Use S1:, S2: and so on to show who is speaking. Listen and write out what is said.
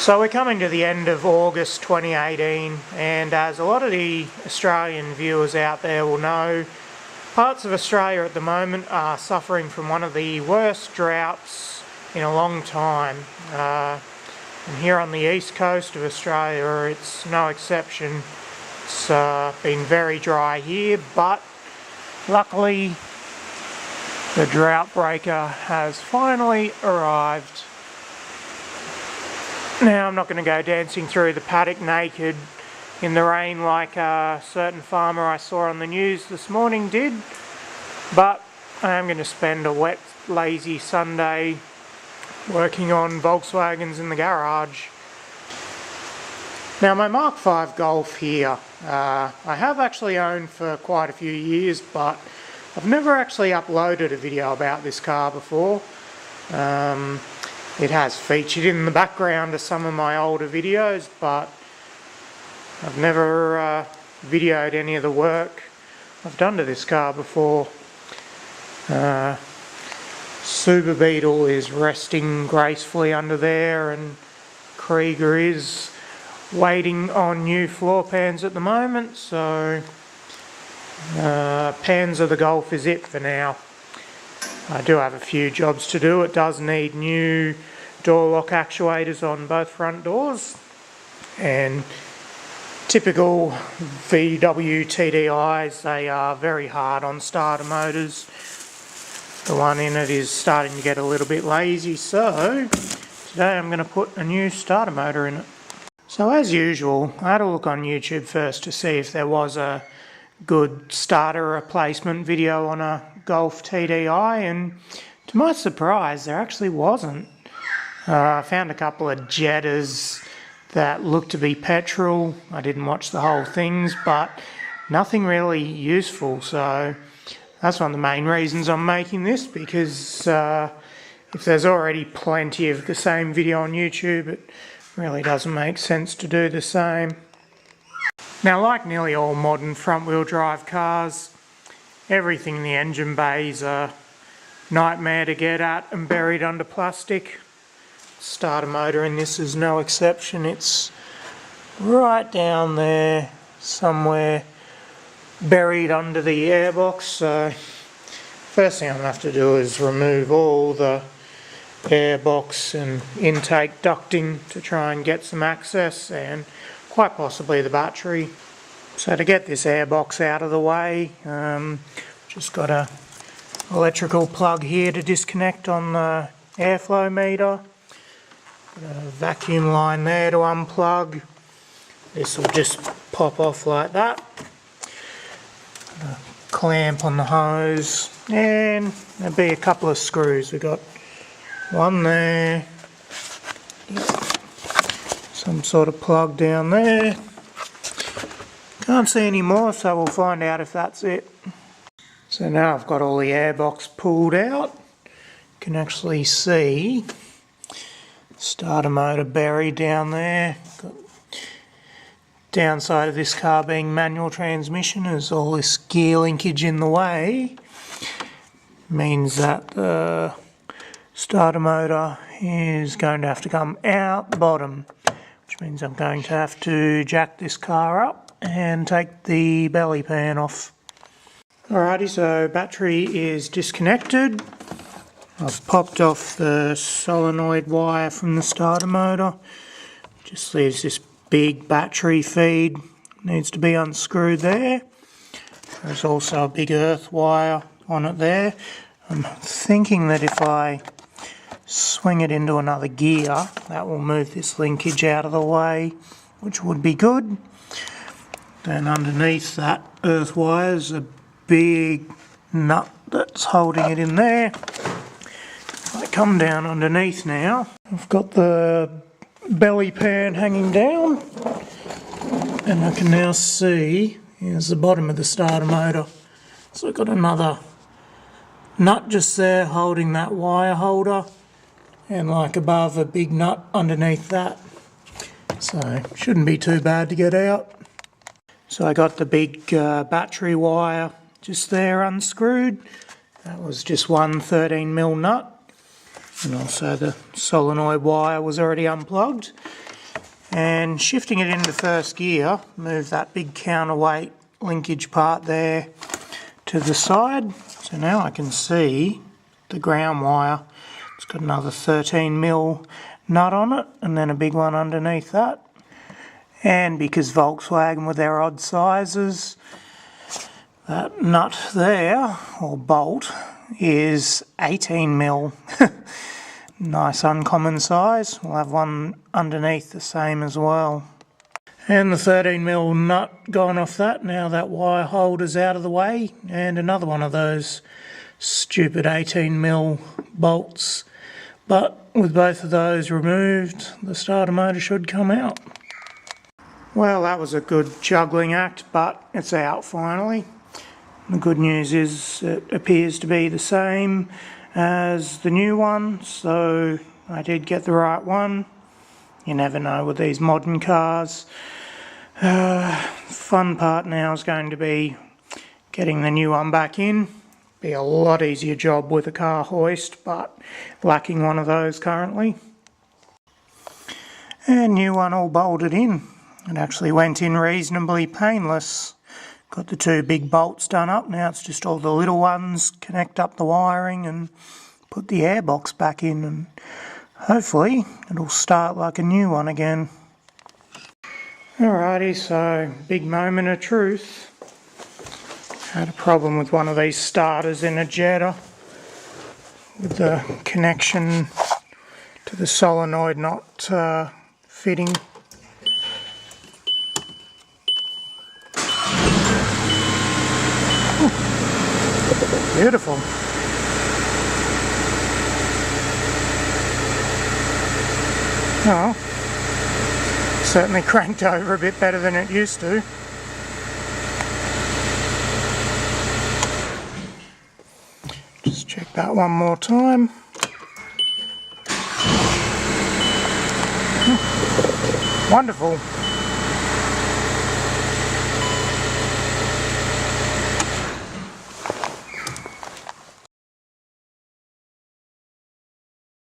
S1: So we're coming to the end of August 2018, and as a lot of the Australian viewers out there will know, parts of Australia at the moment are suffering from one of the worst droughts in a long time. And here on the east coast of Australia, it's no exception. It's been very dry here, but luckily the drought breaker has finally arrived. Now, I'm not going to go dancing through the paddock naked in the rain like a certain farmer I saw on the news this morning did, but I am going to spend a wet, lazy Sunday working on Volkswagens in the garage. Now, my mk5 Golf here, I have actually owned for quite a few years, but I've never actually uploaded a video about this car before. It has featured in the background of some of my older videos, but I've never videoed any of the work I've done to this car before. Super Beetle is resting gracefully under there, and Krieger is waiting on new floor pans at the moment, so pans of the Golf is it for now. I do have a few jobs to do. It does need new door lock actuators on both front doors, and typical VW TDIs, they are very hard on starter motors. The one in it is starting to get a little bit lazy, so today I'm going to put a new starter motor in it. So as usual, I had a look on YouTube first to see if there was a good starter replacement video on a Golf TDI, and to my surprise there actually wasn't. I found a couple of Jettas that looked to be petrol. I didn't watch the whole things, but nothing really useful, so that's one of the main reasons I'm making this, because if there's already plenty of the same video on YouTube, it really doesn't make sense to do the same. Now, like nearly all modern front-wheel drive cars, everything in the engine bay is a nightmare to get at and buried under plastic. Starter motor in this is no exception. It's right down there somewhere, buried under the airbox. So first thing I'm going to have to do is remove all the airbox and intake ducting to try and get some access, and quite possibly the battery. So to get this airbox out of the way, just got a electrical plug here to disconnect on the airflow meter. Got a vacuum line there to unplug. This will just pop off like that. A clamp on the hose, and there'll be a couple of screws. We've got one there, some sort of plug down there. Can't see any more, so we'll find out if that's it. So now I've got all the airbox pulled out. You can actually see starter motor buried down there. Got downside of this car being manual transmission is all this gear linkage in the way means that the starter motor is going to have to come out the bottom, which means I'm going to have to jack this car up and take the belly pan off. Alrighty, so battery is disconnected. I've popped off the solenoid wire from the starter motor. Just leaves this big battery feed, needs to be unscrewed there. There's also a big earth wire on it there. I'm thinking that if I swing it into another gear, that will move this linkage out of the way, which would be good. Then underneath that earth wire is a big nut that's holding it in there. If I come down underneath now, I've got the belly pan hanging down, and I can now see here's the bottom of the starter motor. So I've got another nut just there holding that wire holder, and like above, a big nut underneath that. So shouldn't be too bad to get out. So I got the big battery wire just there unscrewed. That was just one 13mm nut, and also the solenoid wire was already unplugged. and shifting it into first gear, move that big counterweight linkage part there to the side. So now I can see the ground wire. It's got another 13mm nut on it, and then a big one underneath that. And because Volkswagen with their odd sizes, that nut there, or bolt, is 18mm. Nice uncommon size. We'll have one underneath the same as well. And the 13mm nut gone off that. Now that wire holder's out of the way, and another one of those stupid 18mm bolts. But with both of those removed, the starter motor should come out. Well, that was a good juggling act, but it's out finally. The good news is it appears to be the same as the new one, so I did get the right one. You never know with these modern cars. Fun part now is going to be getting the new one back in. Be a lot easier job with a car hoist, but lacking one of those currently. And new one all bolted in. It actually went in reasonably painless. Got the two big bolts done up, now it's just all the little ones, connect up the wiring and put the airbox back in, and hopefully it'll start like a new one again. Alrighty, so big moment of truth. Had a problem with one of these starters in a Jetta with the connection to the solenoid not fitting. Beautiful. Oh, certainly cranked over a bit better than it used to. Just check that one more time. Wonderful.